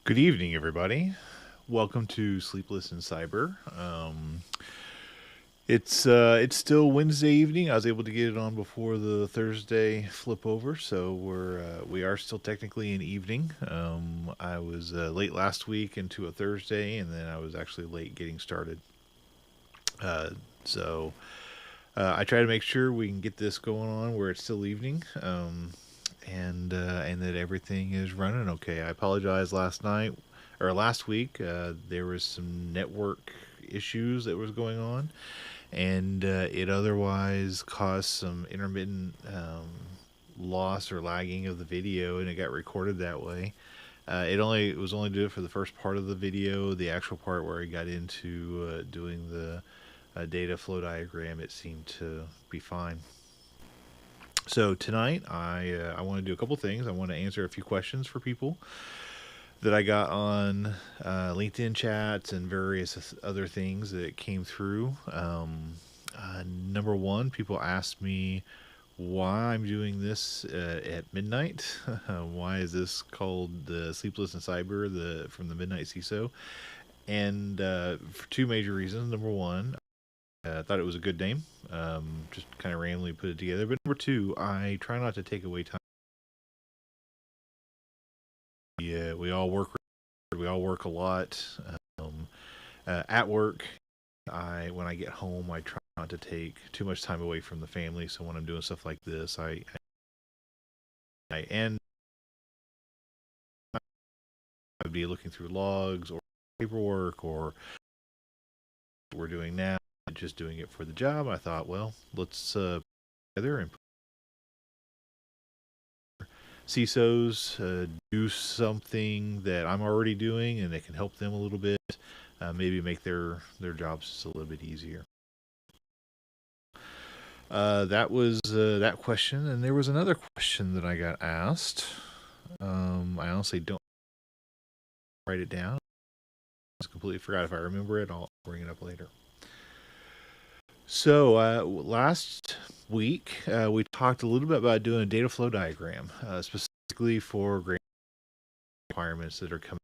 Good evening, everybody. Welcome to Sleepless in Cyber. It's still Wednesday evening. I was able to get it on before the Thursday flip over, so we are still technically in evening. I was late last week into a Thursday, and then I was actually late getting started. Uh, so I try to make sure we can get this going on where it's still evening. And that everything is running okay. I apologize last week. There was some network issues that was going on, and it otherwise caused some intermittent loss or lagging of the video, and it got recorded that way. It was only did it for the first part of the video. The actual part where I got into doing the data flow diagram, it seemed to be fine. So tonight, I want to do a couple things. I want to answer a few questions for people that I got on LinkedIn chats and various other things that came through. Number one, people asked me why I'm doing this at midnight. Why is this called the Sleepless in Cyber, from the Midnight CISO? And for two major reasons. Number one, I thought it was a good name. Just kind of randomly put it together. But number two, I try not to take away time. Yeah, we all work. We all work a lot. Um, at work, when I get home, I try not to take too much time away from the family. So when I'm doing stuff like this, I end. I'd be looking through logs or paperwork or what we're doing now, just doing it for the job. I thought, well, let's together and CISOs do something that I'm already doing, and it can help them a little bit. Maybe make their jobs just a little bit easier. That was that question, and there was another question that I got asked. I honestly don't write it down. I just completely forgot. If I remember it, I'll bring it up later. So last week we talked a little bit about doing a data flow diagram, specifically for grant requirements that are coming,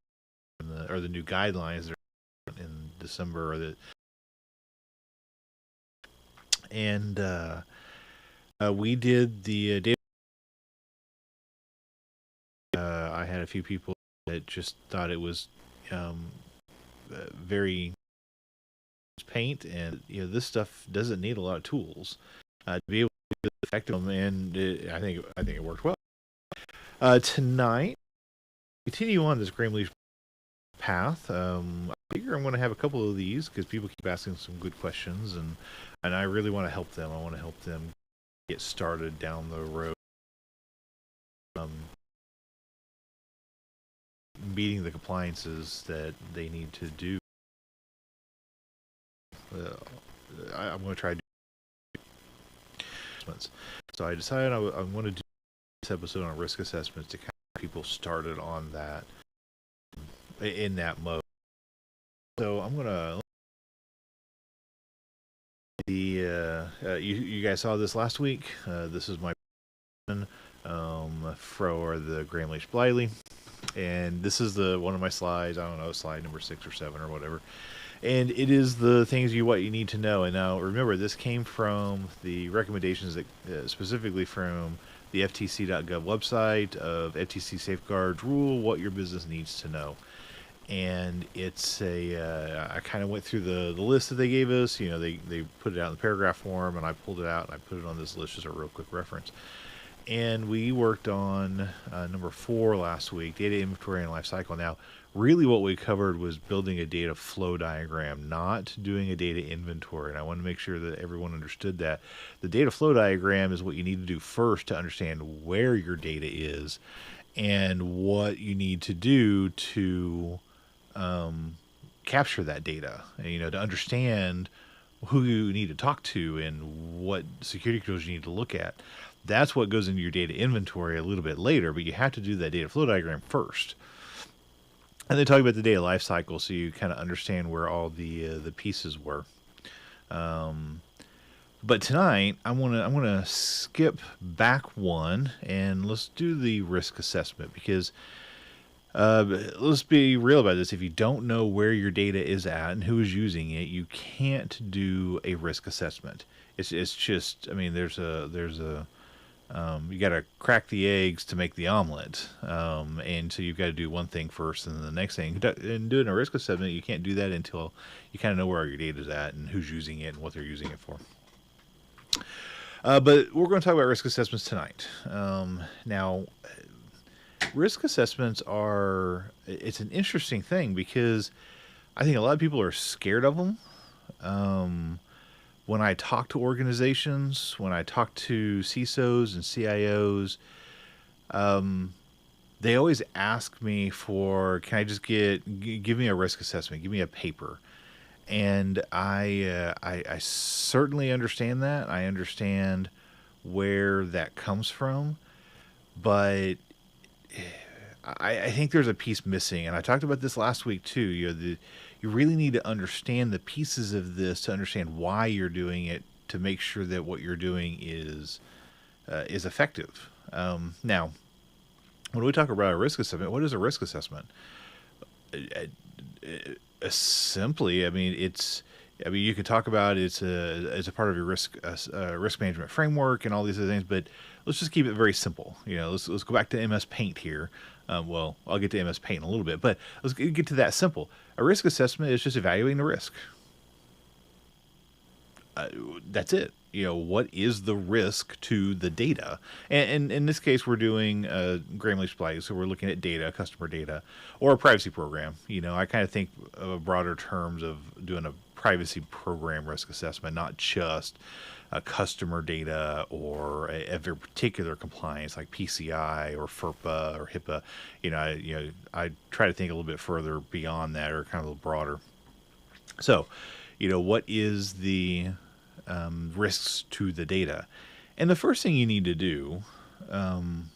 or the new guidelines that are in December, and we did the data. I had a few people that just thought it was very paint, and this stuff doesn't need a lot of tools to be able to be effective, and I think it worked well. Tonight, continue on this Graham Leach path. I figure I'm going to have a couple of these because people keep asking some good questions, and I really want to help them. I want to help them get started down the road, meeting the compliances that they need to do. I'm going to try to do assessments. So I decided I'm going to do this episode on risk assessments to kind of get people started on that, in that mode. So I'm going to you guys saw this last week. This is my for the Graham Leach Bliley, and this is one of my slides. I don't know, slide number 6 or 7 or whatever, and it is the things what you need to know. And now remember, this came from the recommendations that specifically from the FTC.gov website of FTC Safeguards rule, what your business needs to know. And it's I kind of went through the list that they gave us. They put it out in the paragraph form, and I pulled it out and I put it on this list as a real quick reference. And we worked on number 4 last week, data inventory and lifecycle. Now, really what we covered was building a data flow diagram, not doing a data inventory. And I want to make sure that everyone understood that. The data flow diagram is what you need to do first to understand where your data is and what you need to do to capture that data, to understand who you need to talk to and what security controls you need to look at. That's what goes into your data inventory a little bit later, but you have to do that data flow diagram first. And then talk about the data life cycle, so you kind of understand where all the pieces were. But tonight, I'm gonna skip back one, and let's do the risk assessment, because Let's be real about this. If you don't know where your data is at and who is using it, you can't do a risk assessment. It's just, I mean, there's a you got to crack the eggs to make the omelet, and so you've got to do one thing first and then the next thing. And doing a risk assessment, you can't do that until you kind of know where your data is at and who's using it and what they're using it for. But we're going to talk about risk assessments tonight. Now, risk assessments it's an interesting thing because I think a lot of people are scared of them. When I talk to organizations, when I talk to CISOs and CIOs, they always ask me can I just give me a risk assessment, give me a paper. And I certainly understand that. I understand where that comes from, but I think there's a piece missing, and I talked about this last week too. You really need to understand the pieces of this to understand why you're doing it, to make sure that what you're doing is effective. Now, when we talk about a risk assessment, what is a risk assessment? Simply, I mean, you could talk about it's a part of your risk management framework and all these other things, but let's just keep it very simple. Let's go back to MS Paint here. Well, I'll get to MS Paint in a little bit, but let's get to that simple. A risk assessment is just evaluating the risk. That's it. What is the risk to the data? And in this case, we're doing Grammarly Splice, so we're looking at data, customer data, or a privacy program. I kind of think of broader terms of doing a privacy program risk assessment, not just customer data or a very particular compliance like PCI or FERPA or HIPAA. I try to think a little bit further beyond that, or kind of a little broader. So, what is the risks to the data? And the first thing you need to do, and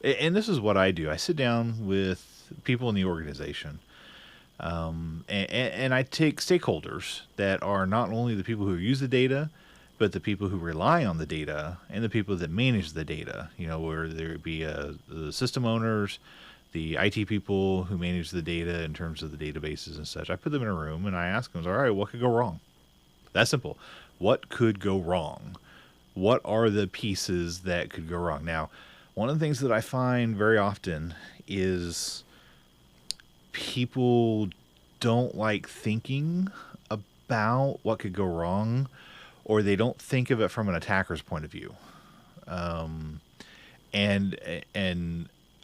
this is what I do, I sit down with people in the organization, and I take stakeholders that are not only the people who use the data, but the people who rely on the data and the people that manage the data, where there be the system owners, the IT people who manage the data in terms of the databases and such. I put them in a room and I ask them, all right, what could go wrong? That's simple. What could go wrong? What are the pieces that could go wrong? Now, one of the things that I find very often is people don't like thinking about what could go wrong, or they don't think of it from an attacker's point of view. And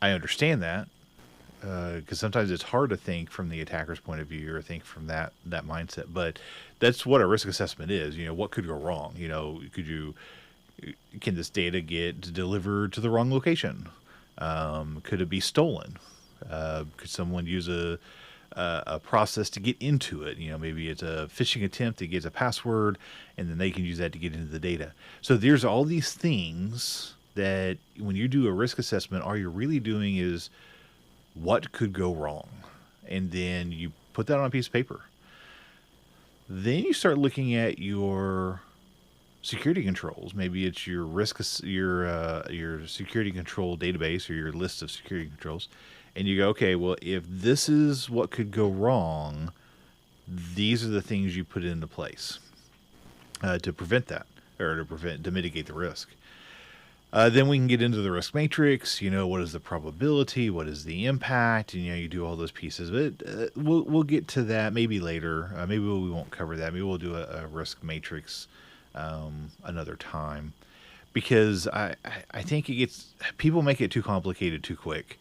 I understand that, because sometimes it's hard to think from the attacker's point of view or think from that mindset. But that's what a risk assessment is. What could go wrong? Can this data get delivered to the wrong location? Could it be stolen? Could someone use a process to get into it? Maybe it's a phishing attempt that gets a password, and then they can use that to get into the data. So there's all these things that when you do a risk assessment, all you're really doing is what could go wrong, and then you put that on a piece of paper. Then you start looking at your security controls. Maybe it's your your security control database or your list of security controls, and you go, okay, well, if this is what could go wrong, these are the things you put into place to prevent that, or to mitigate the risk. Then we can get into the risk matrix. What is the probability? What is the impact? And you do all those pieces. But we'll get to that maybe later. Maybe we won't cover that. Maybe we'll do a risk matrix another time, because I think people make it too complicated too quick.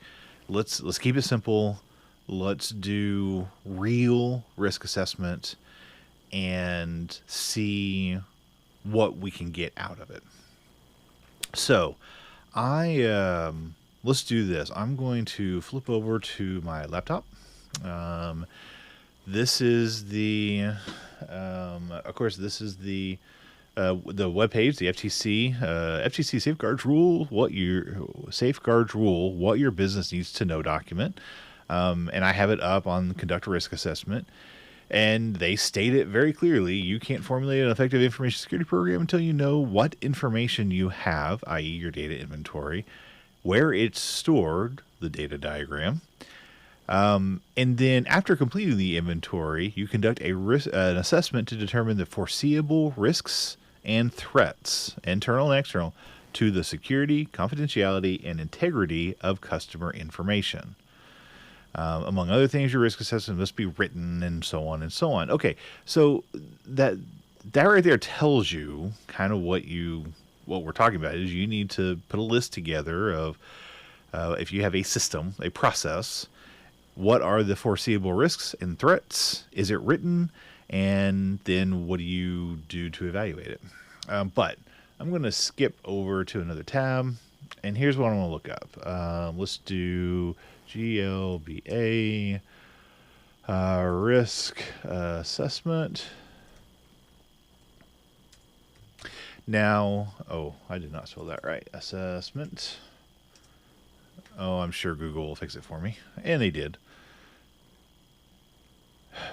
Let's keep it simple. Let's do real risk assessment and see what we can get out of it. So, let's do this. I'm going to flip over to my laptop. This is of course, this is the web page, the FTC Safeguards Rule. What your business needs to know document. And I have it up on Conduct a Risk Assessment. And they state it very clearly. You can't formulate an effective information security program until you know what information you have, i.e. your data inventory, where it's stored, the data diagram, And then after completing the inventory, you conduct an assessment to determine the foreseeable risks and threats, internal and external, to the security, confidentiality, and integrity of customer information. Among other things, your risk assessment must be written, and so on and so on. Okay, so that right there tells you kind of what we're talking about is you need to put a list together of if you have a system, a process, what are the foreseeable risks and threats? Is it written? And then what do you do to evaluate it? But I'm going to skip over to another tab, and here's what I'm going to look up. Let's do GLBA risk assessment. Now, oh, I did not spell that right. Assessment. Oh, I'm sure Google will fix it for me. And they did.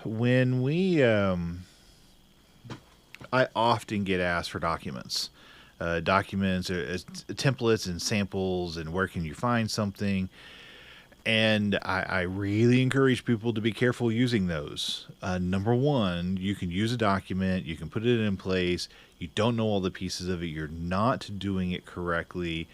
When I often get asked for documents. Documents, templates and samples, and where can you find something. And I really encourage people to be careful using those. Number one, you can use a document, you can put it in place, you don't know all the pieces of it, you're not doing it correctly,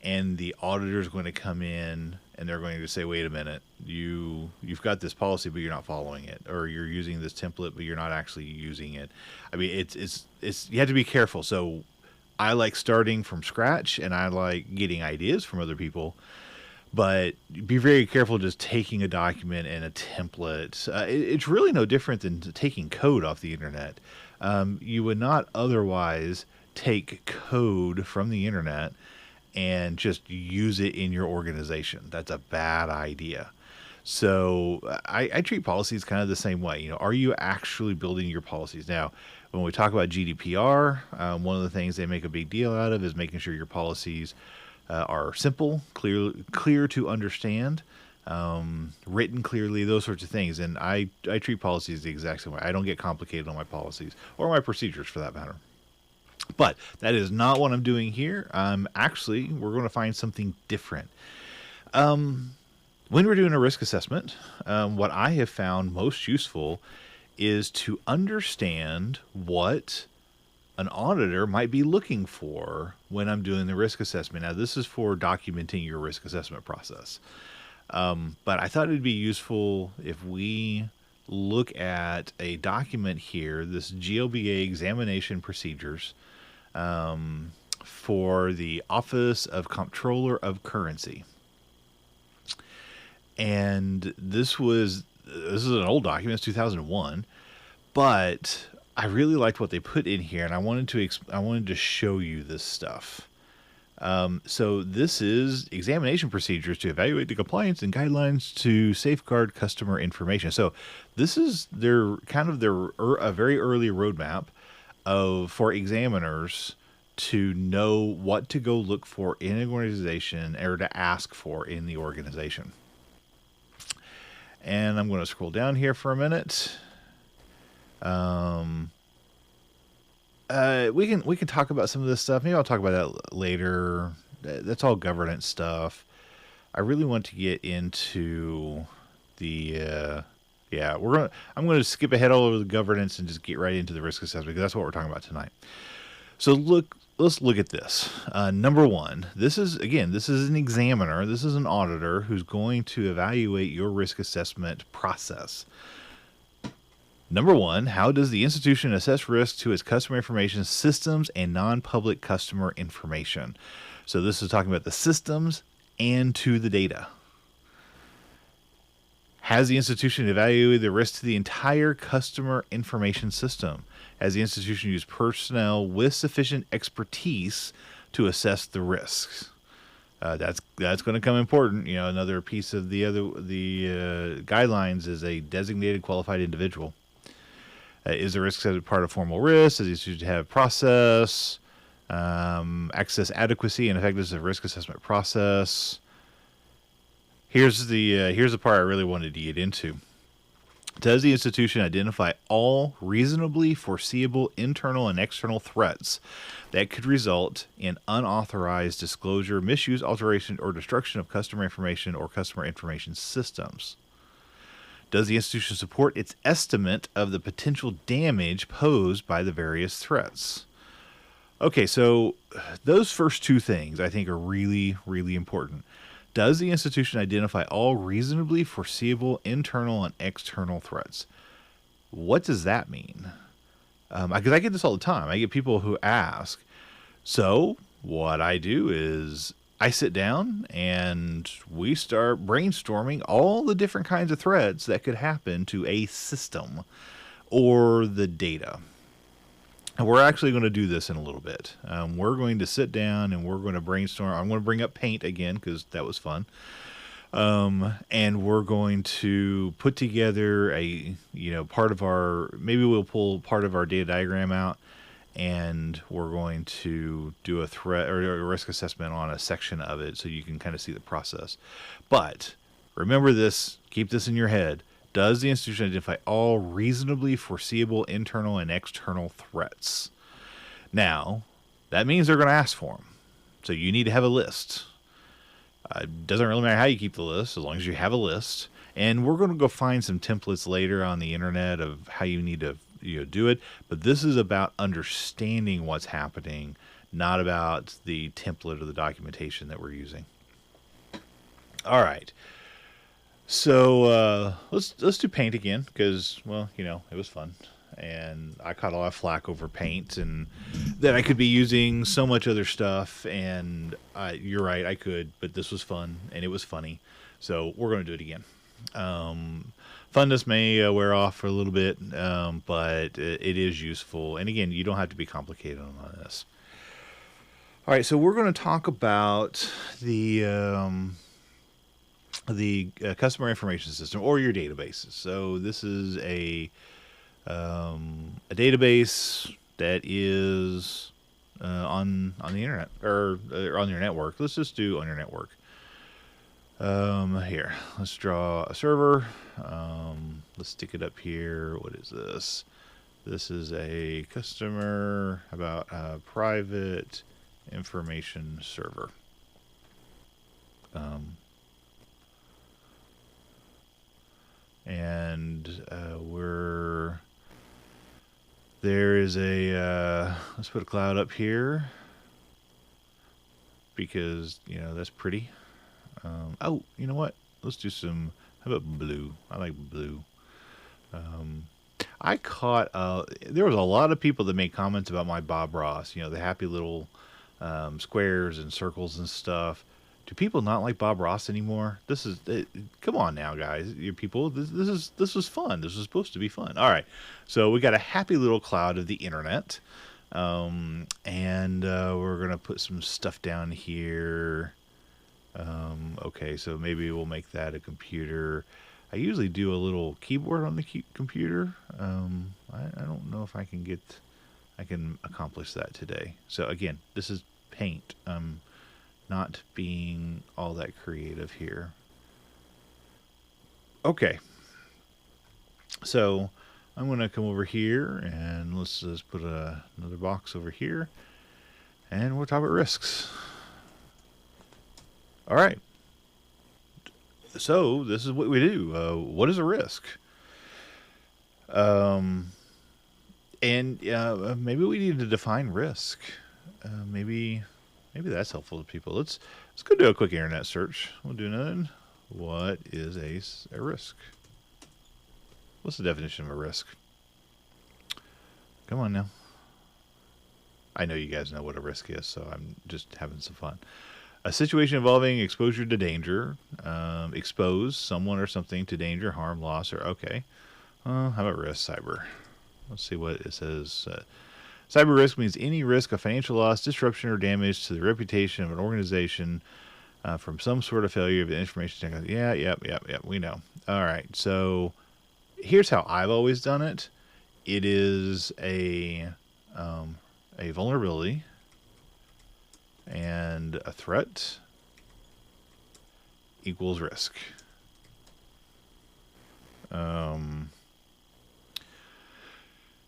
and the auditor is going to come in and they're going to say, wait a minute, you've got this policy but you're not following it, or you're using this template but you're not actually using it. I mean, it's you have to be careful. So I like starting from scratch, and I like getting ideas from other people. But be very careful just taking a document and a template. It's really no different than taking code off the internet. You would not otherwise take code from the internet and just use it in your organization. That's a bad idea. So I treat policies kind of the same way. You know, are you actually building your policies? Now, when we talk about GDPR, one of the things they make a big deal out of is making sure your policies are simple, clear to understand, written clearly, those sorts of things. And I treat policies the exact same way. I don't get complicated on my policies or my procedures for that matter. But that is not what I'm doing here. Actually, we're going to find something different. When we're doing a risk assessment, what I have found most useful is to understand what an auditor might be looking for when I'm doing the risk assessment. Now, this is for documenting your risk assessment process. But I thought it'd be useful if we look at a document here, this GLBA examination procedures for the Office of Comptroller of Currency. And this is an old document, it's 2001, but I really liked what they put in here, and I wanted to show you this stuff. So this is examination procedures to evaluate the compliance and guidelines to safeguard customer information. So this is a very early roadmap for examiners to know what to go look for in an organization, or to ask for in the organization. And I'm going to scroll down here for a minute. We can talk about some of this stuff. Maybe I'll talk about that later. That's all governance stuff. I really want to get into the I'm going to skip ahead all over the governance and just get right into the risk assessment, because that's what we're talking about tonight. So let's look at this. Number one, this is an examiner. This is an auditor who's going to evaluate your risk assessment process. Number one, how does the institution assess risk to its customer information systems and non-public customer information? So this is talking about the systems and to the data. Has the institution evaluated the risk to the entire customer information system? Has the institution used personnel with sufficient expertise to assess the risks? That's going to come important. You know, another piece of the guidelines is a designated qualified individual. Is the risk assessment part of formal risk? Does the institution have process, access adequacy, and effectiveness of risk assessment process? Here's the part I really wanted to get into. Does the institution identify all reasonably foreseeable internal and external threats that could result in unauthorized disclosure, misuse, alteration, or destruction of customer information or customer information systems? Does the institution support its estimate of the potential damage posed by the various threats? Okay, so those first two things I think are really, really important. Does the institution identify all reasonably foreseeable internal and external threats? What does that mean? Because I get this all the time. I get people who ask. So what I do is I sit down and we start brainstorming all the different kinds of threats that could happen to a system or the data. And we're actually going to do this in a little bit. We're going to sit down and we're going to brainstorm. I'm going to bring up Paint again because that was fun. And we're going to put together part of our, maybe we'll pull part of our data diagram out, and we're going to do a threat or a risk assessment on a section of it so you can kind of see the process. But remember this, keep this in your head. Does the institution identify all reasonably foreseeable internal and external threats? Now, that means they're going to ask for them. So you need to have a list. It doesn't really matter how you keep the list, as long as you have a list. And we're going to go find some templates later on the internet of how you need to do it. But this is about understanding what's happening, not about the template or the documentation that we're using. All right. So let's do Paint again because, well, it was fun. And I caught a lot of flack over Paint and that I could be using so much other stuff. And you're right, I could, but this was fun and it was funny. So we're going to do it again. Funness may wear off for a little bit, but it is useful. And again, you don't have to be complicated on this. All right, so we're going to talk about the customer information system or your databases. So this is a database that is on the internet or on your network. Let's just do on your network. Here, let's draw a server. Let's stick it up here. What is this? This is a customer about a private information server. And there is let's put a cloud up here because, that's pretty. Oh, you know what? Let's do some, how about blue? I like blue. I caught, there was a lot of people that made comments about my Bob Ross, the happy little squares and circles and stuff. Do people not like Bob Ross anymore? Come on now, guys, you people. This was fun. This was supposed to be fun. All right, so we got a happy little cloud of the internet, and we're gonna put some stuff down here. Okay, so maybe we'll make that a computer. I usually do a little keyboard on the computer. I don't know if I can accomplish that today. So again, this is Paint. Not being all that creative here. Okay. So I'm going to come over here and let's just put another box over here and we'll talk about risks. All right. So this is what we do. What is a risk? And maybe we need to define risk. Maybe that's helpful to people. Let's go do a quick internet search. We'll do another. What is a risk? What's the definition of a risk? Come on now. I know you guys know what a risk is, so I'm just having some fun. A situation involving exposure to danger. Expose someone or something to danger, harm, loss, or okay. How about risk? Cyber. Let's see what it says. Cyber risk means any risk of financial loss, disruption, or damage to the reputation of an organization from some sort of failure of the information technology. Yep, we know. All right, so here's how I've always done it. It is a vulnerability and a threat equals risk.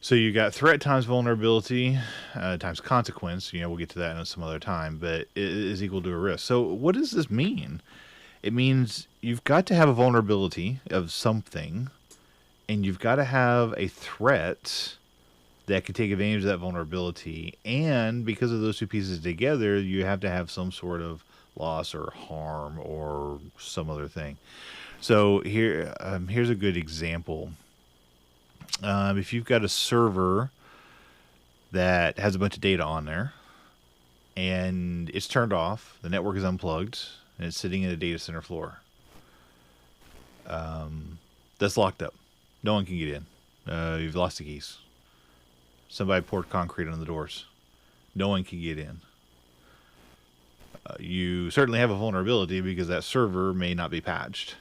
So you got threat times vulnerability times consequence. We'll get to that in some other time, but it is equal to a risk. So what does this mean? It means you've got to have a vulnerability of something, and you've got to have a threat that can take advantage of that vulnerability. And because of those two pieces together, you have to have some sort of loss or harm or some other thing. So here's a good example. If you've got a server that has a bunch of data on there and it's turned off, the network is unplugged, and it's sitting in a data center floor, that's locked up. No one can get in. You've lost the keys. Somebody poured concrete on the doors. No one can get in. You certainly have a vulnerability because that server may not be patched.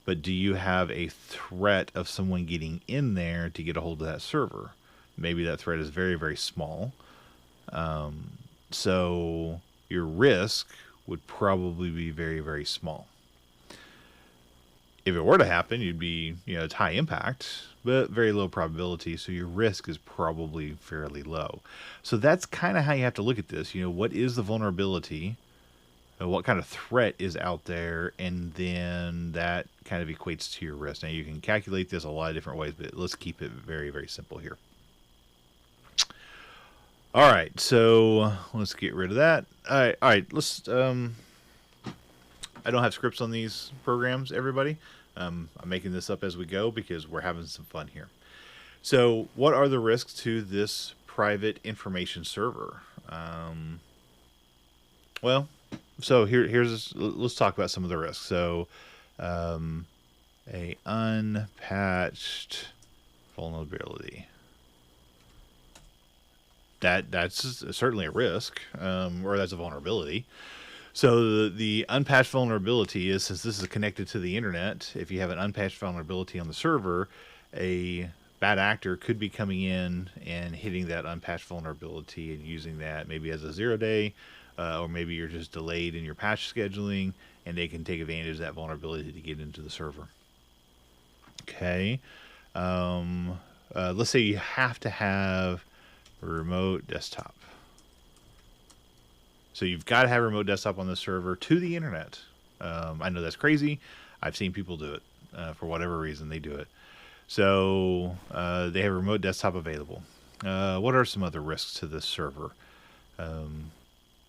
But do you have a threat of someone getting in there to get a hold of that server? Maybe that threat is very, very small. So your risk would probably be very, very small. If it were to happen, you'd be, it's high impact, but very low probability. So your risk is probably fairly low. So that's kind of how you have to look at this. What is the vulnerability? What kind of threat is out there? And then that kind of equates to your risk. Now you can calculate this a lot of different ways, but let's keep it very, very simple here. All right, so let's get rid of that. All right, let's. I don't have scripts on these programs, everybody. I'm making this up as we go because we're having some fun here. So, what are the risks to this private information server? Let's talk about some of the risks. So, a unpatched vulnerability. That's certainly a risk, or that's a vulnerability. So the unpatched vulnerability is, since this is connected to the internet, if you have an unpatched vulnerability on the server, a bad actor could be coming in and hitting that unpatched vulnerability and using that maybe as a 0-day, or maybe you're just delayed in your patch scheduling, and they can take advantage of that vulnerability to get into the server. Okay. Let's say you have to have a remote desktop. So you've got to have a remote desktop on the server to the internet. I know that's crazy. I've seen people do it. For whatever reason, they do it. So they have a remote desktop available. What are some other risks to this server?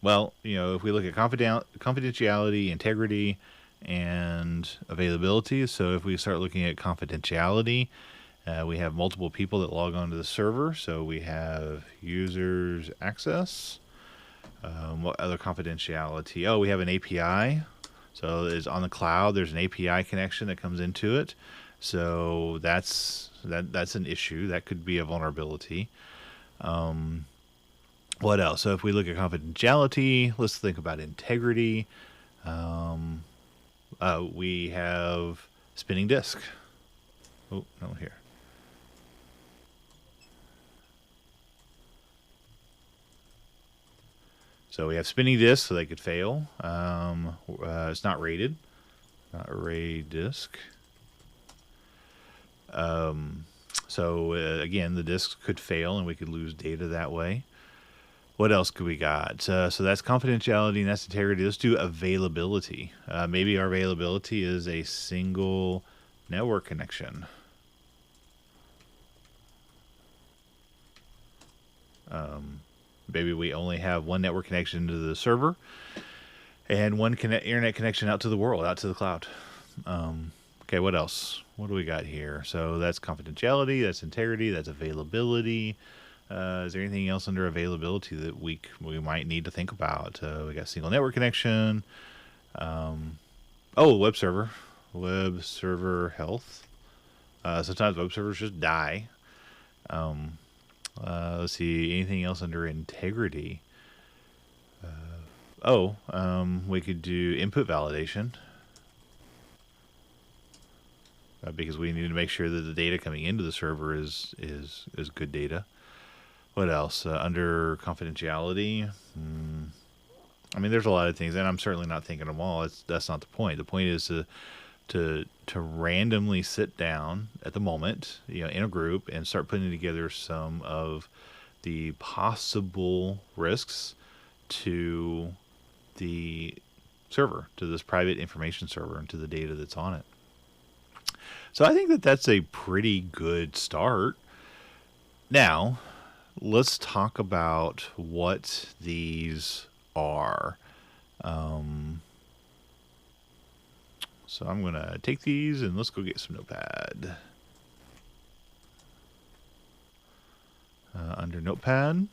Well, if we look at confidentiality, integrity, and availability. So if we start looking at confidentiality, we have multiple people that log onto the server. So we have users access. What other confidentiality? Oh, we have an API. So it's on the cloud. There's an API connection that comes into it. So that's an issue. That could be a vulnerability. What else? So if we look at confidentiality, let's think about integrity. We have spinning disk. Oh, no, here. So we have spinning disks, so they could fail. It's not rated. Not a RAID disk. Again, the disks could fail and we could lose data that way. What else could we got? So that's confidentiality and that's integrity. Let's do availability. Maybe our availability is a single network connection. Maybe we only have one network connection to the server and one internet connection out to the world, out to the cloud. Okay, what else? What do we got here? So that's confidentiality, that's integrity, that's availability. Is there anything else under availability that we might need to think about? We got single network connection. Web server health. Sometimes web servers just die. Let's see, anything else under integrity? We could do input validation. Because we need to make sure that the data coming into the server is good data. What else? Under confidentiality? There's a lot of things, and I'm certainly not thinking of them all. That's not the point. The point is to randomly sit down at the moment, in a group, and start putting together some of the possible risks to the server, to this private information server, and to the data that's on it. So I think that that's a pretty good start. Now, let's talk about what these are. So I'm going to take these and let's go get some notepad. Under notepad,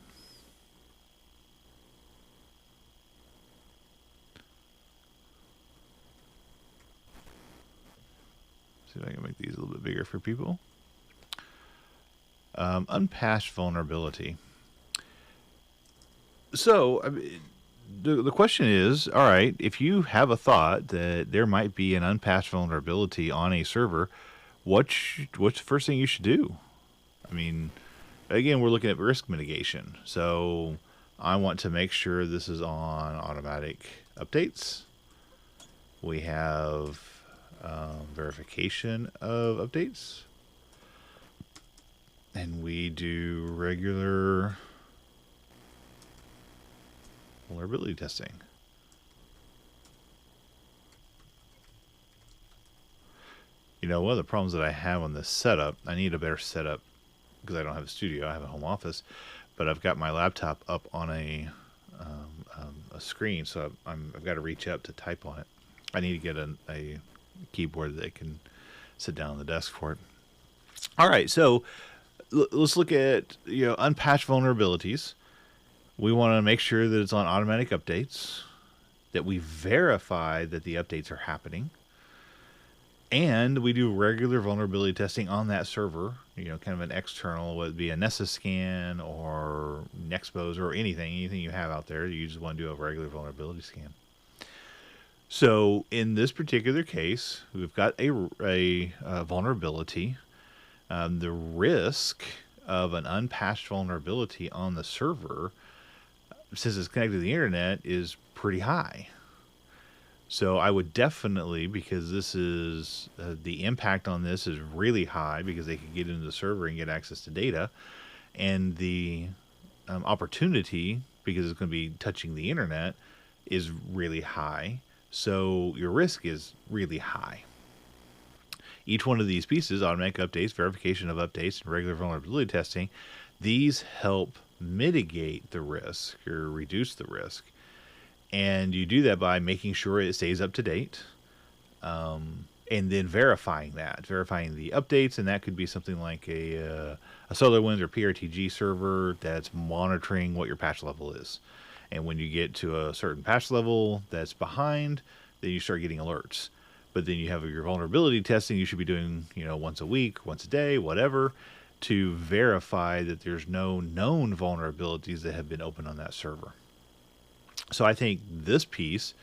see if I can make these a little bit bigger for people. Unpatched vulnerability. So I mean, the question is, all right, if you have a thought that there might be an unpatched vulnerability on a server, what's the first thing you should do? I mean, again, we're looking at risk mitigation. So I want to make sure this is on automatic updates. We have verification of updates. And we do regular vulnerability testing. You know, one of the problems that I have on this setup, I need a better setup because I don't have a studio. I have a home office, but I've got my laptop up on a screen, so I've got to reach up to type on it. I need to get a keyboard that can sit down on the desk for it. All right, so let's look at unpatched vulnerabilities. We want to make sure that it's on automatic updates, that we verify that the updates are happening, and we do regular vulnerability testing on that server, kind of an external, whether it be a Nessus scan or Nexpose or anything you have out there. You just want to do a regular vulnerability scan. So in this particular case, we've got a vulnerability. The risk of an unpatched vulnerability on the server, since it's connected to the internet, is pretty high. So I would definitely, because this is the impact on this is really high, because they could get into the server and get access to data, and the opportunity, because it's going to be touching the internet, is really high. So your risk is really high. Each one of these pieces, automatic updates, verification of updates, and regular vulnerability testing, these help mitigate the risk or reduce the risk. And you do that by making sure it stays up to date, and then verifying the updates. And that could be something like a SolarWinds or PRTG server that's monitoring what your patch level is. And when you get to a certain patch level that's behind, then you start getting alerts. But then you have your vulnerability testing you should be doing, once a week, once a day, whatever, to verify that there's no known vulnerabilities that have been opened on that server. So I think this piece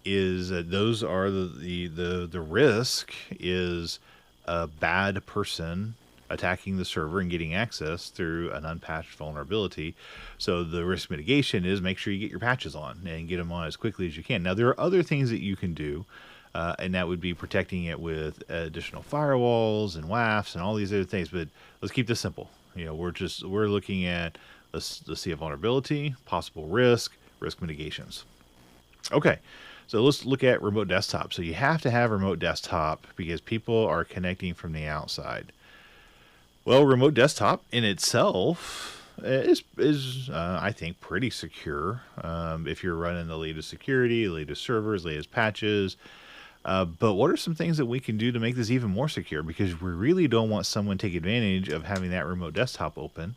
is those are the risk is a bad person attacking the server and getting access through an unpatched vulnerability. So the risk mitigation is make sure you get your patches on and get them on as quickly as you can. Now there are other things that you can do, and that would be protecting it with additional firewalls and WAFs and all these other things. But let's keep this simple. We're looking at let's see a vulnerability, possible risk mitigations. Okay, so let's look at remote desktop. So you have to have remote desktop because people are connecting from the outside. Well, remote desktop in itself is I think pretty secure if you're running the latest security, latest servers, latest patches. But what are some things that we can do to make this even more secure? Because we really don't want someone to take advantage of having that remote desktop open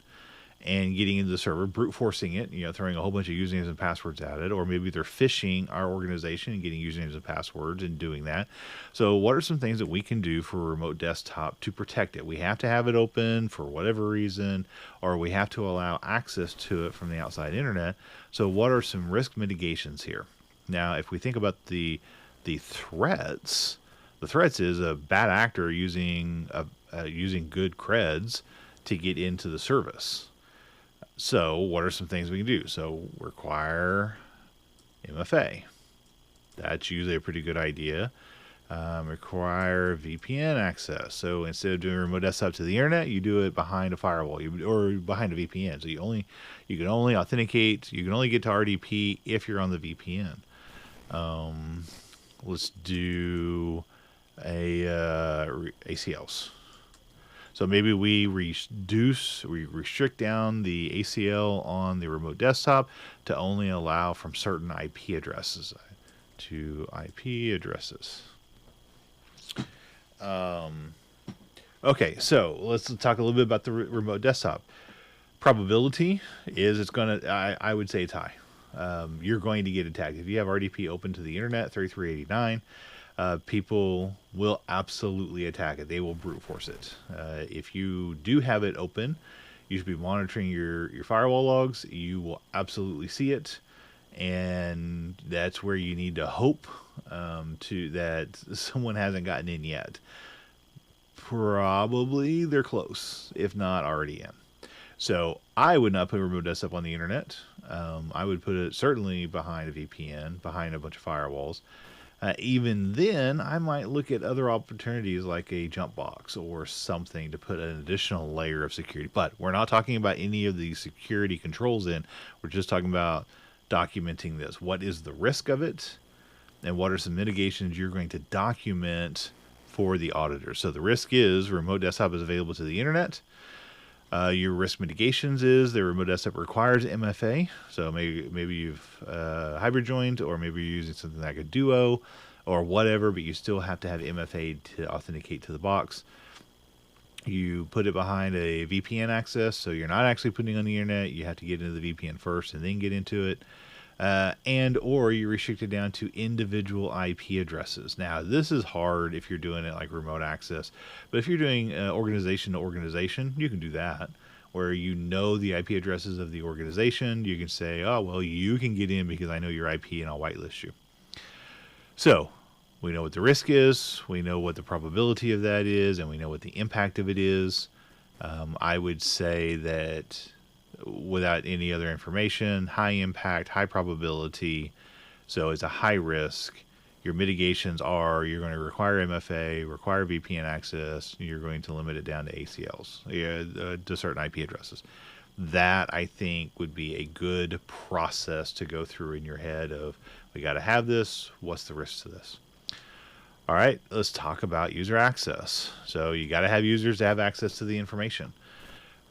and getting into the server, brute forcing it, throwing a whole bunch of usernames and passwords at it, or maybe they're phishing our organization and getting usernames and passwords and doing that. So what are some things that we can do for a remote desktop to protect it? We have to have it open for whatever reason, or we have to allow access to it from the outside internet. So what are some risk mitigations here? Now, if we think about the threats, the threats is a bad actor using good creds to get into the service. So what are some things we can do? So require MFA. That's usually a pretty good idea. Require VPN access. So instead of doing remote desktop to the internet, you do it behind a firewall or behind a VPN. So you can only authenticate. You can only get to RDP if you're on the VPN. Let's do ACLs. So maybe we restrict down the ACL on the remote desktop to only allow from certain IP addresses. To IP addresses. Okay, so let's talk a little bit about the remote desktop. Probability is it's going to, I would say it's high. You're going to get attacked. If you have RDP open to the internet, 3389, people will absolutely attack it. They will brute force it. If you do have it open, you should be monitoring your firewall logs. You will absolutely see it. And that's where you need to hope to that someone hasn't gotten in yet. Probably they're close, if not already in. So I would not put a remote desktop on the internet. I would put it certainly behind a VPN, behind a bunch of firewalls. Even then, I might look at other opportunities like a jump box or something to put an additional layer of security. But we're not talking about any of the security controls in. We're just talking about documenting this. What is the risk of it? And what are some mitigations you're going to document for the auditor? So the risk is remote desktop is available to the internet. Your risk mitigations is the remote desktop requires MFA. So maybe you've hybrid joined, or maybe you're using something like a Duo or whatever, but you still have to have MFA to authenticate to the box. You put it behind a VPN access, so you're not actually putting it on the internet. You have to get into the VPN first and then get into it. And or you restrict it down to individual IP addresses. Now, this is hard if you're doing it like remote access, but if you're doing organization to organization, you can do that, where you know the IP addresses of the organization. You can say, oh, well, you can get in because I know your IP and I'll whitelist you. So we know what the risk is, we know what the probability of that is, and we know what the impact of it is. I would say that without any other information, high impact, high probability. So it's a high risk. Your mitigations are you're going to require MFA, require VPN access. You're going to limit it down to ACLs, to certain IP addresses. That, I think, would be a good process to go through in your head of, we got to have this. What's the risk to this? All right, let's talk about user access. So you got to have users to have access to the information.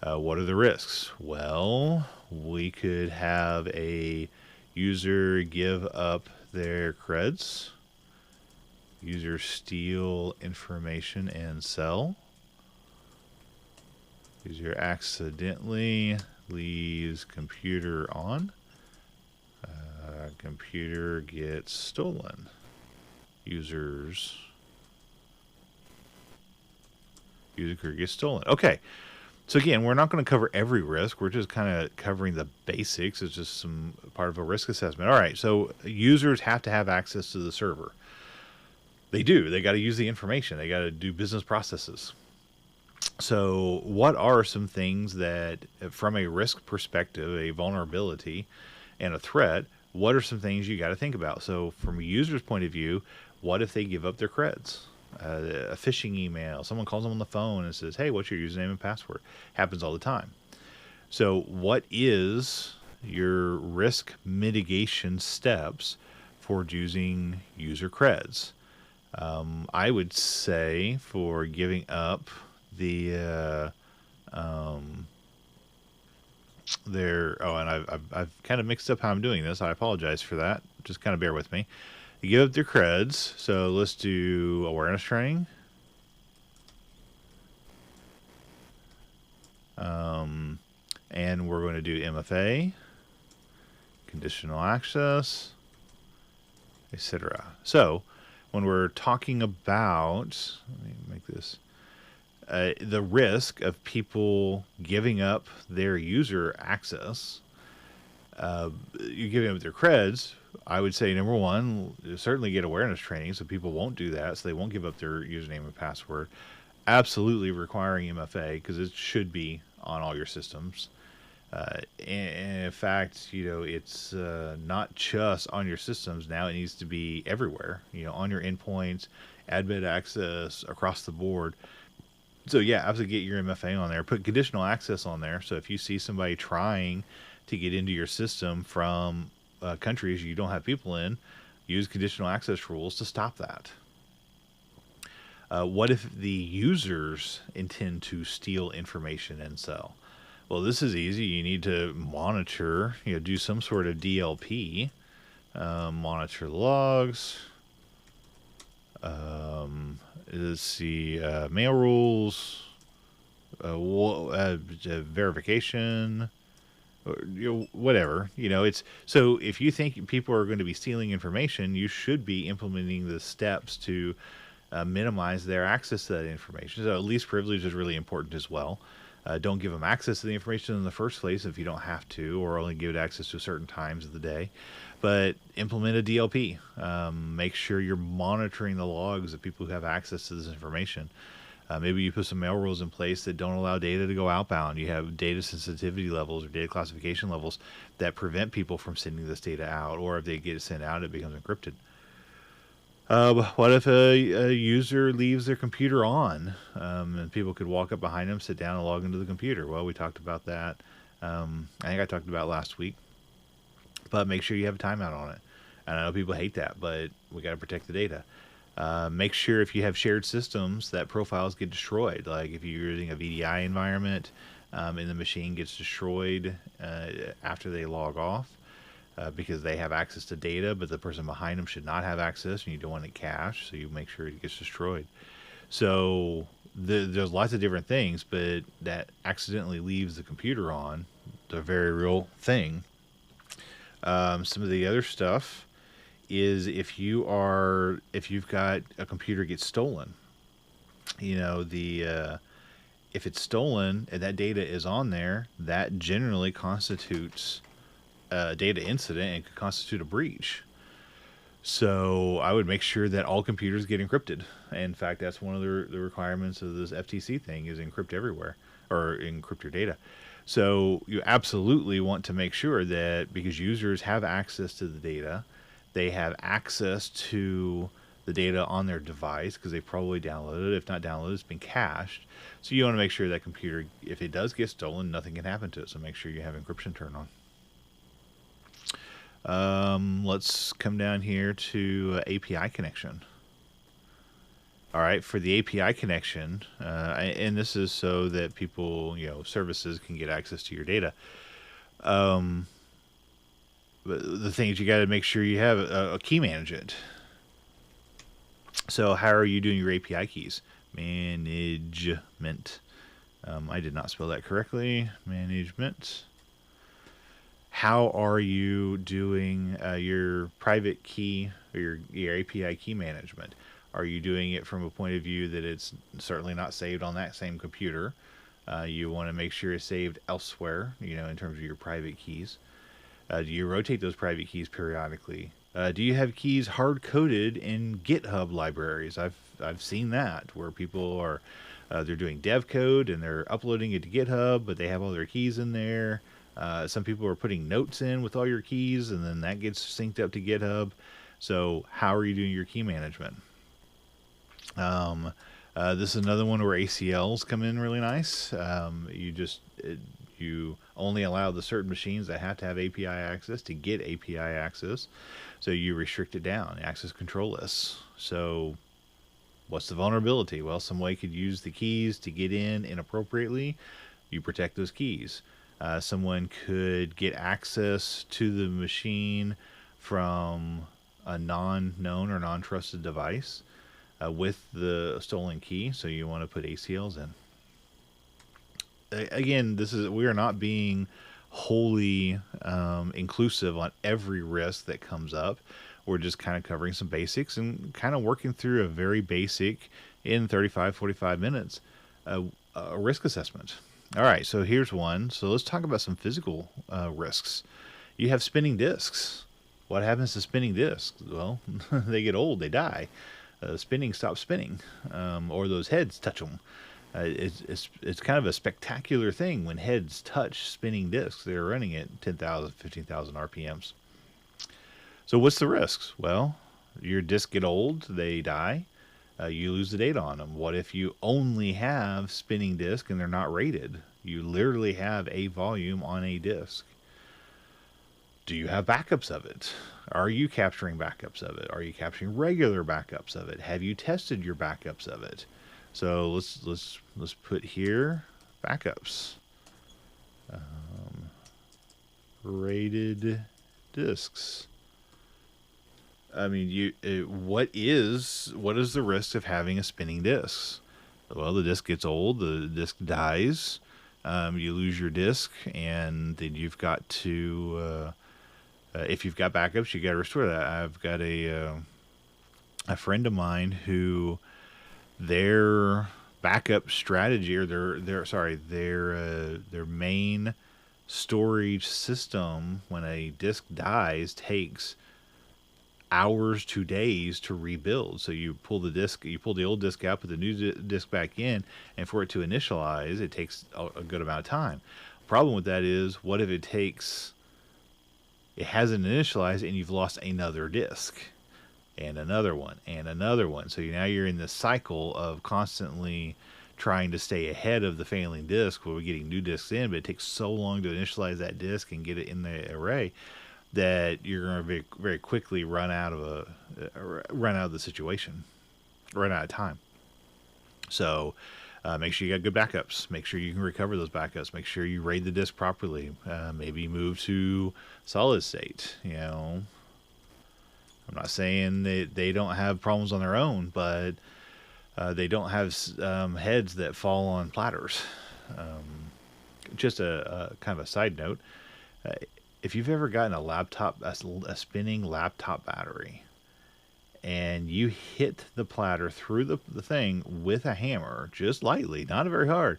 What are the risks? Well, we could have a user give up their creds, user steal information and sell, user accidentally leaves computer on, computer gets stolen, user gets stolen. Okay. So again, we're not going to cover every risk. We're just kind of covering the basics. It's just some part of a risk assessment. All right, so users have to have access to the server. They do. They got to use the information. They got to do business processes. So what are some things that, from a risk perspective, a vulnerability and a threat, what are some things you got to think about? So from a user's point of view, what if they give up their creds? A phishing email, someone calls them on the phone and says, hey, what's your username and password? Happens all the time. So what is your risk mitigation steps for using user creds? I would say for giving up the I've kind of mixed up how I'm doing this. I apologize for that. Just kind of bear with me. You give up their creds. So let's do awareness training. And we're going to do MFA, conditional access, etc. So when we're talking about, let me make this, the risk of people giving up their user access, you're giving up their creds, I would say, number one, certainly get awareness training so people won't do that, so they won't give up their username and password. Absolutely requiring MFA because it should be on all your systems. And in fact, it's not just on your systems now. It needs to be everywhere, on your endpoints, admin access, across the board. So yeah, absolutely get your MFA on there. Put conditional access on there. So if you see somebody trying to get into your system from countries you don't have people in, use conditional access rules to stop that. What if the users intend to steal information and sell? Well, this is easy. You need to monitor, do some sort of DLP, monitor the logs. Let's see, mail rules, verification, or, whatever. It's so if you think people are going to be stealing information, you should be implementing the steps to minimize their access to that information. So least privilege is really important as well. Don't give them access to the information in the first place if you don't have to, or only give it access to certain times of the day. But implement a DLP. Make sure you're monitoring the logs of people who have access to this information. Maybe you put some mail rules in place that don't allow data to go outbound. You have data sensitivity levels or data classification levels that prevent people from sending this data out, or if they get it sent out, it becomes encrypted. What if a user leaves their computer on, and people could walk up behind them, sit down, and log into the computer? Well, we talked about that. I think I talked about it last week. But make sure you have a timeout on it. And I know people hate that, but we got to protect the data. Make sure if you have shared systems that profiles get destroyed. Like if you're using a VDI environment and the machine gets destroyed after they log off because they have access to data, but the person behind them should not have access, and you don't want it cached, so you make sure it gets destroyed. So there's lots of different things, but that accidentally leaves the computer on, it's a very real thing. Some of the other stuff is if you've got a computer gets stolen, if it's stolen and that data is on there, that generally constitutes a data incident and could constitute a breach. So I would make sure that all computers get encrypted. In fact, that's one of the requirements of this FTC thing is encrypt everywhere, or encrypt your data. So you absolutely want to make sure that because users have access to the data, they have access to the data on their device because they probably downloaded it. If not downloaded, it's been cached. So you want to make sure that computer, if it does get stolen, nothing can happen to it. So make sure you have encryption turned on. Let's come down here to API connection. All right, for the API connection, and this is so that people, services can get access to your data. But the thing is, you got to make sure you have a key management. So how are you doing your API keys? Management. I did not spell that correctly. Management. How are you doing your private key or your API key management? Are you doing it from a point of view that it's certainly not saved on that same computer? You want to make sure it's saved elsewhere, in terms of your private keys. Do you rotate those private keys periodically? Do you have keys hard-coded in GitHub libraries? I've seen that, where people are they're doing dev code and they're uploading it to GitHub, but they have all their keys in there. Some people are putting notes in with all your keys, and then that gets synced up to GitHub. So how are you doing your key management? This is another one where ACLs come in really nice. You only allow the certain machines that have to have API access to get API access. So you restrict it down, access control lists. So what's the vulnerability? Well, somebody could use the keys to get in inappropriately. You protect those keys. Someone could get access to the machine from a non-known or non-trusted device with the stolen key, so you want to put ACLs in. Again, we are not being wholly inclusive on every risk that comes up. We're just kind of covering some basics and kind of working through a very basic, in 45 minutes, a risk assessment. All right, so here's one. So let's talk about some physical risks. You have spinning disks. What happens to spinning disks? Well, they get old, they die. Spinning stops spinning, or those heads touch them. It's kind of a spectacular thing when heads touch spinning disks. They're running at 10,000, 15,000 RPMs. So what's the risks? Well, your disks get old, they die. You lose the data on them. What if you only have spinning disk and they're not rated? You literally have a volume on a disk. Do you have backups of it? Are you capturing backups of it? Are you capturing regular backups of it? Have you tested your backups of it? So let's put here backups. Rated disks. I mean, what is the risk of having a spinning disk? Well, the disk gets old, the disk dies, you lose your disk, and then you've got to, if you've got backups, you got to restore that. I've got a friend of mine who their backup strategy, or their main storage system when a disk dies takes hours to days to rebuild. So you pull the old disk out, put the new disk back in, and for it to initialize, it takes a good amount of time. Problem with that is, what if it hasn't initialized and you've lost another disk and another one and another one. So now you're in this cycle of constantly trying to stay ahead of the failing disk where we're getting new disks in, but it takes so long to initialize that disk and get it in the array that you're going to very, very quickly run out of the situation, run out of time. So make sure you got good backups. Make sure you can recover those backups. Make sure you RAID the disk properly. Maybe move to solid state. I'm not saying they don't have problems on their own, but they don't have heads that fall on platters. Just a kind of a side note. If you've ever gotten a spinning laptop battery, and you hit the platter through the thing with a hammer, just lightly, not very hard,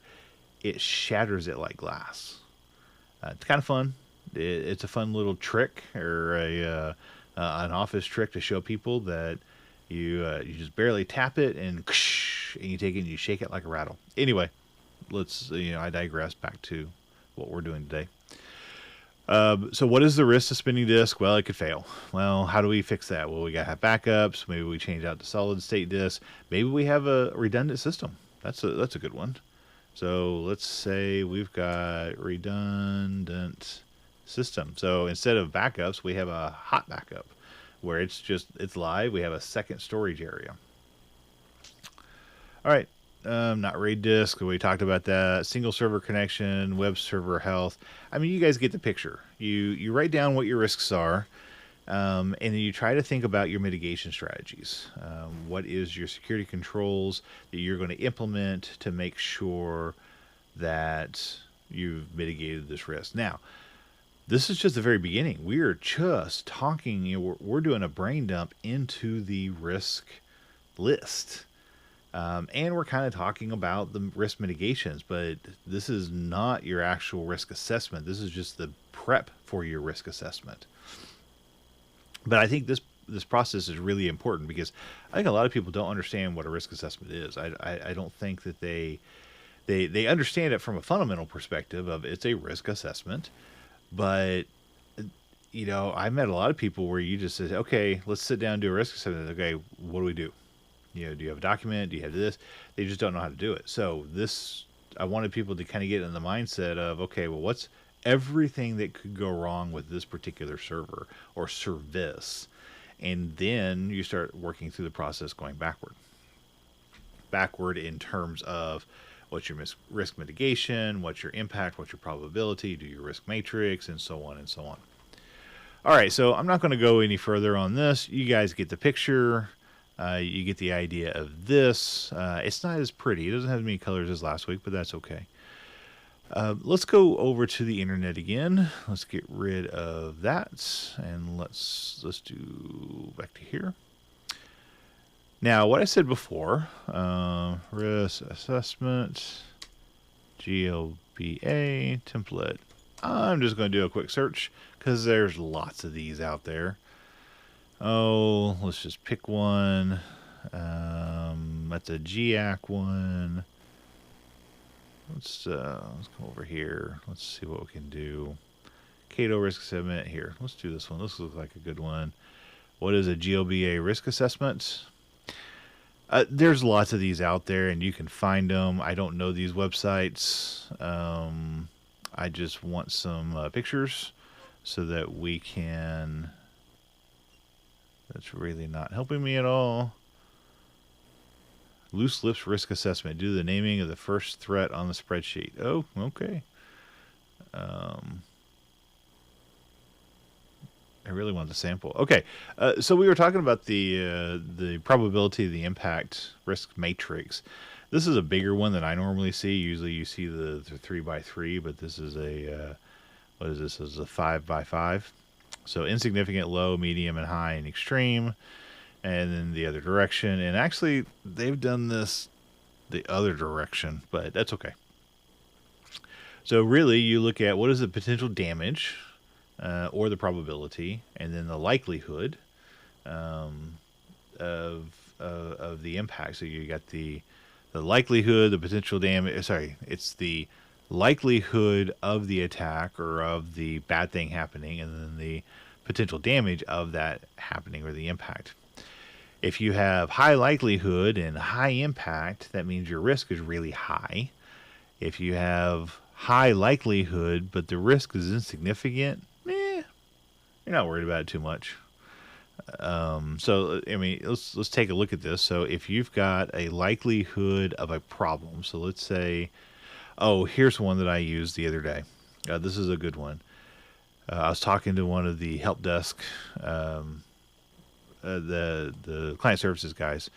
it shatters it like glass. It's kind of fun. It's a fun little trick, or an office trick to show people that you just barely tap it and you take it and you shake it like a rattle. Anyway, I digress back to what we're doing today. So what is the risk of spinning disk? Well, it could fail. Well, how do we fix that? Well, we got to have backups. Maybe we change out to solid state disk. Maybe we have a redundant system. That's a good one. So let's say we've got redundant system. So instead of backups, we have a hot backup where it's live. We have a second storage area. All right. Not RAID disk. We talked about that. Single server connection, web server health. I mean, you guys get the picture. You write down what your risks are, and then you try to think about your mitigation strategies. What is your security controls that you're going to implement to make sure that you've mitigated this risk? Now, this is just the very beginning. We are just talking, we're doing a brain dump into the risk list. And we're kind of talking about the risk mitigations, but this is not your actual risk assessment. This is just the prep for your risk assessment. But I think this process is really important because I think a lot of people don't understand what a risk assessment is. I don't think that they understand it from a fundamental perspective of it's a risk assessment. But, I met a lot of people where you just say, okay, let's sit down and do a risk assessment. Okay, what do we do? Do you have a document? Do you have this? They just don't know how to do it. So I wanted people to kind of get in the mindset of, okay, well, what's everything that could go wrong with this particular server or service? And then you start working through the process going backward. Backward in terms of what's your risk mitigation, what's your impact, what's your probability, do your risk matrix, and so on and so on. All right, so I'm not going to go any further on this. You guys get the picture. You get the idea of this. It's not as pretty. It doesn't have as many colors as last week, but that's okay. Let's go over to the internet again. Let's get rid of that, and let's do back to here. Now, what I said before, risk assessment, GLBA template. I'm just going to do a quick search because there's lots of these out there. Oh, let's just pick one. That's a GAC one. Let's go over here. Let's see what we can do. Cato risk assessment here. Let's do this one. This looks like a good one. What is a GLBA risk assessment? There's lots of these out there, and you can find them. I don't know these websites. I just want some pictures so that we can... That's really not helping me at all. Loose lips risk assessment. Do the naming of the first threat on the spreadsheet. Oh, okay. I really want the sample. Okay, so we were talking about the probability of the impact risk matrix. This is a bigger one than I normally see. Usually you see the 3x3, but this is a, what is this? This is a 5x5. So insignificant, low, medium, and high, and extreme. And then the other direction. And actually, they've done this the other direction, but that's okay. So really, you look at what is the potential damage, or the probability, and then the likelihood of the impact. So you got the likelihood, the potential damage. Sorry, it's the likelihood of the attack or of the bad thing happening, and then the potential damage of that happening or the impact. If you have high likelihood and high impact, that means your risk is really high. If you have high likelihood but the risk is insignificant, you're not worried about it too much. So I mean, let's take a look at this. So if you've got a likelihood of a problem, so let's say, oh, here's one that I used the other day. This is a good one. I was talking to one of the help desk, the client services guys,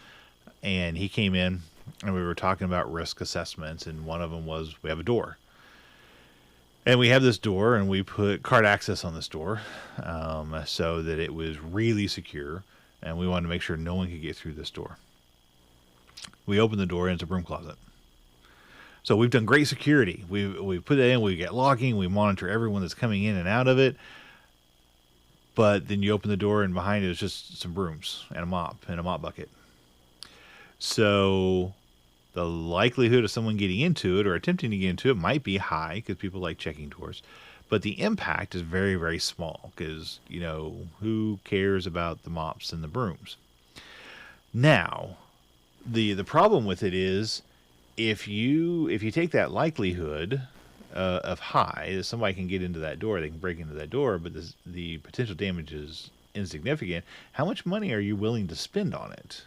and he came in and we were talking about risk assessments, and one of them was we have a door. And we have this door, and we put card access on this door so that it was really secure, and we wanted to make sure no one could get through this door. We open the door, and it's a broom closet. So we've done great security. We put that in, we get logging, we monitor everyone that's coming in and out of it. But then you open the door, and behind it is just some brooms and a mop bucket. So the likelihood of someone getting into it or attempting to get into it might be high because people like checking doors. But the impact is very, very small because, you know, who cares about the mops and the brooms? Now, the problem with it is if you take that likelihood of high, that somebody can get into that door, they can break into that door, but the potential damage is insignificant, how much money are you willing to spend on it?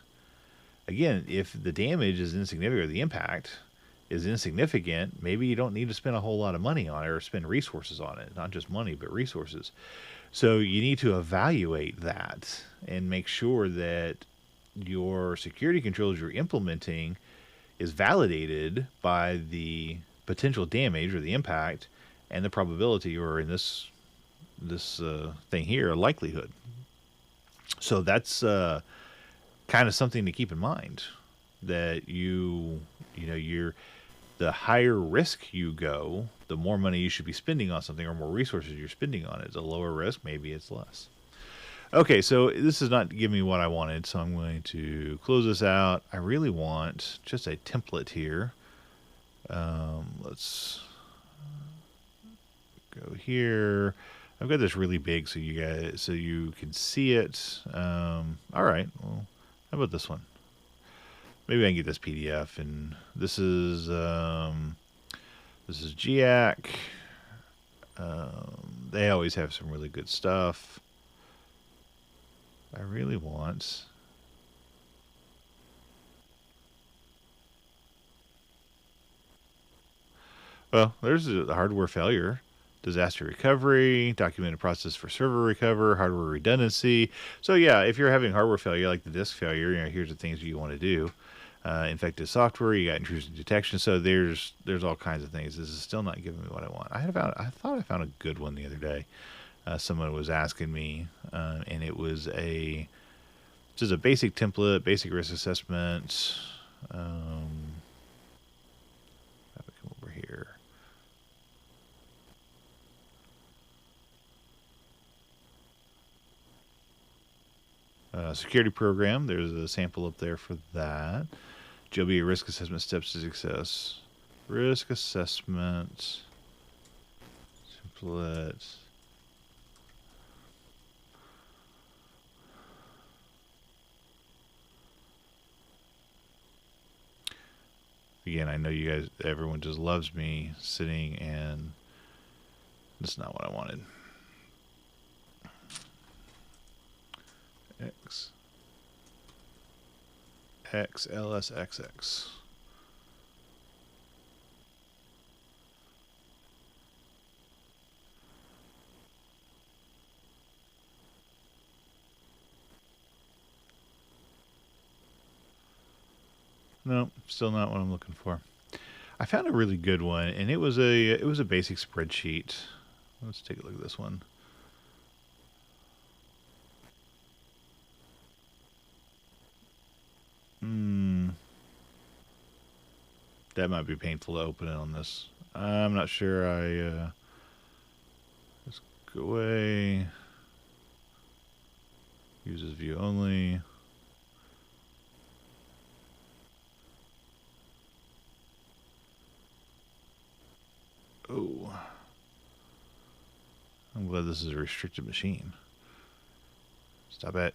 Again, if the damage is insignificant or the impact is insignificant, maybe you don't need to spend a whole lot of money on it or spend resources on it. Not just money, but resources. So you need to evaluate that and make sure that your security controls you're implementing is validated by the potential damage or the impact and the probability, or in this thing here, a likelihood. So that's kind of something to keep in mind, that you're the higher risk you go, the more money you should be spending on something or more resources you're spending on it. The lower risk, maybe it's less. Okay, so this is not giving me what I wanted, so I'm going to close this out. I really want just a template here. Let's go here. I've got this really big so you can see it. All right, well, how about this one? Maybe I can get this PDF, and this is GIAC. They always have some really good stuff. I really want... Well, there's a hardware failure, disaster recovery, documented process for server recover, hardware redundancy. So yeah, if you're having hardware failure, like the disk failure, here's the things you want to do. Infected software, you got intrusion detection. So there's all kinds of things. This is still not giving me what I want. I thought I found a good one the other day. Someone was asking me, and it was just a basic template, basic risk assessment. How do I come over here? Security program. There's a sample up there for that. GLBA risk assessment steps to success. Risk assessment template. Again, I know you guys, everyone just loves me sitting, and that's not what I wanted. X XLSXX. No, still not what I'm looking for. I found a really good one, and it was a basic spreadsheet. Let's take a look at this one. That might be painful to open it on this. I'm not sure. Let's go away. Uses view only. Oh, I'm glad this is a restricted machine. Stop it.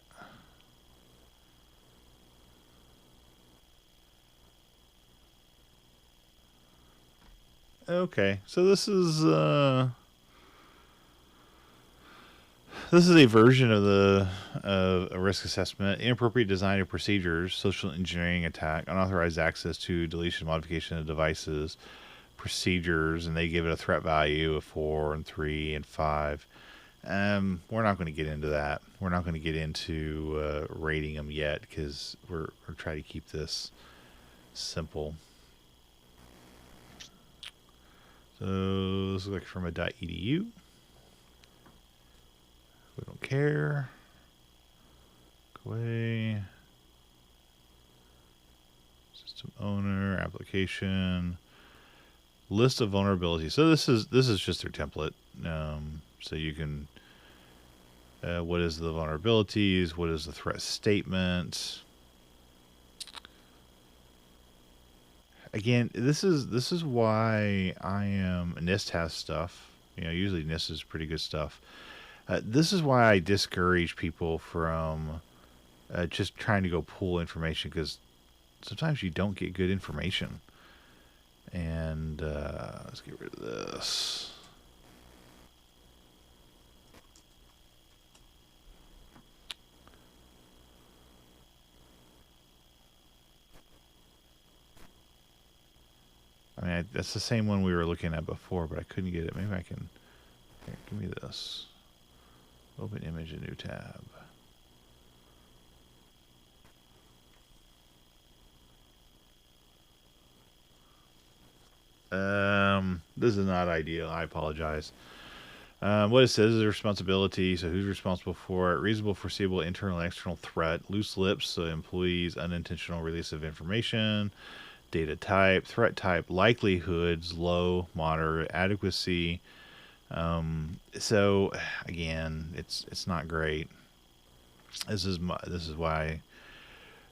Okay, so this is a version of the a risk assessment, inappropriate design of procedures, social engineering attack, unauthorized access to deletion, modification of devices, procedures, and they give it a threat value of 4 and 3 and 5. We're not going to get into that. We're not going to get into rating them yet because we're trying to keep this simple. So this is like from a .edu. We don't care. Go away. System owner, application, list of vulnerabilities. So this is just their template. So you can what is the vulnerabilities? What is the threat statement? Again, this is why NIST has stuff. Usually NIST is pretty good stuff. This is why I discourage people from just trying to go pull information, because sometimes you don't get good information. And let's get rid of this. I mean, that's the same one we were looking at before, but I couldn't get it. Maybe I can. Here, give me this. Open image, a new tab. This is not ideal. I apologize. What it says is responsibility. So who's responsible for it? Reasonable, foreseeable, internal and external threat. Loose lips. So employees' unintentional release of information. Data type, threat type, likelihoods, low, moderate, adequacy. So again, it's not great. This is why I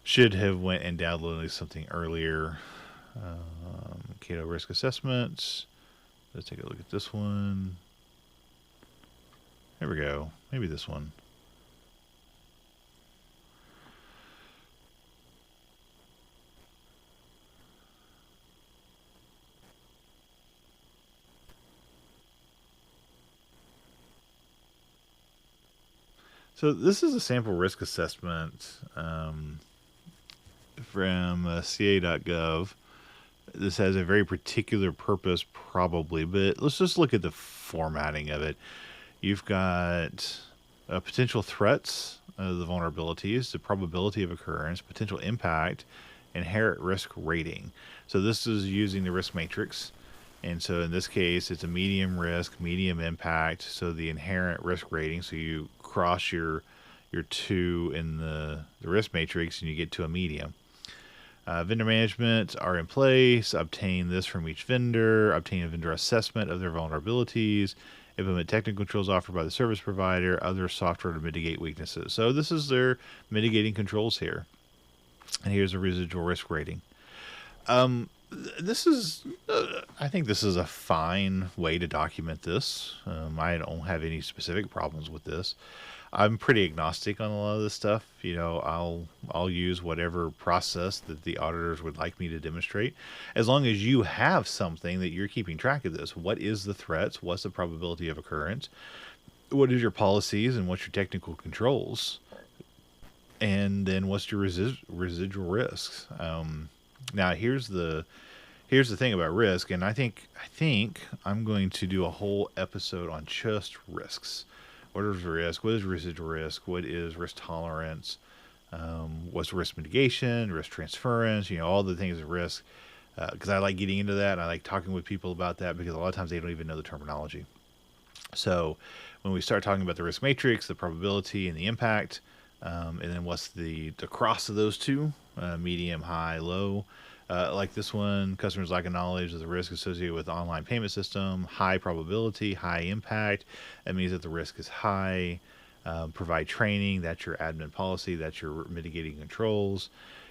should have went and downloaded something earlier. Cato risk assessments. Let's take a look at this one. There we go. Maybe this one. So this is a sample risk assessment from ca.gov. This has a very particular purpose, probably, but let's just look at the formatting of it. You've got potential threats, the vulnerabilities, the probability of occurrence, potential impact, inherent risk rating. So this is using the risk matrix. And so in this case, it's a medium risk, medium impact. So the inherent risk rating, so you cross your two in the risk matrix and you get to a medium. Vendor management are in place. Obtain this from each vendor. Obtain a vendor assessment of their vulnerabilities. Implement technical controls offered by the service provider. Other software to mitigate weaknesses. So this is their mitigating controls here. And here's a residual risk rating. This is, I think this is a fine way to document this. I don't have any specific problems with this. I'm pretty agnostic on a lot of this stuff. I'll use whatever process that the auditors would like me to demonstrate, as long as you have something that you're keeping track of this. What is the threats? What's the probability of occurrence? What is your policies and what's your technical controls? and then what's your residual risks? Now here's the thing about risk, and I think I'm going to do a whole episode on just risks. What is risk? What is residual risk? What is risk tolerance? What's risk mitigation, risk transference? All the things of risk. Because I like getting into that, and I like talking with people about that because a lot of times they don't even know the terminology. So when we start talking about the risk matrix, the probability, and the impact, and then what's the cross of those two, medium, high, low. Like this one, customers lack a knowledge of the risk associated with the online payment system, high probability, high impact. That means that the risk is high. Provide training, that's your admin policy, that's your mitigating controls.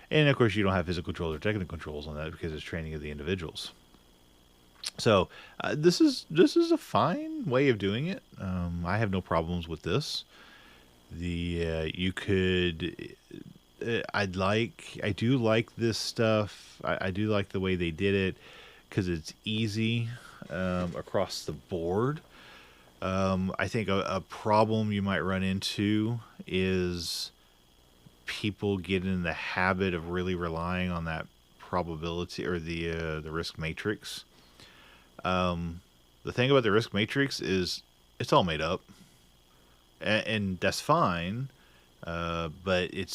And of course, you don't have physical controls or technical controls on that because it's training of the individuals. So this is a fine way of doing it. I have no problems with this. The you could I do like this stuff. I do like the way they did it because it's easy across the board. I think a problem you might run into is people get in the habit of really relying on that probability or the risk matrix. The thing about the risk matrix is it's all made up, and that's fine. But it's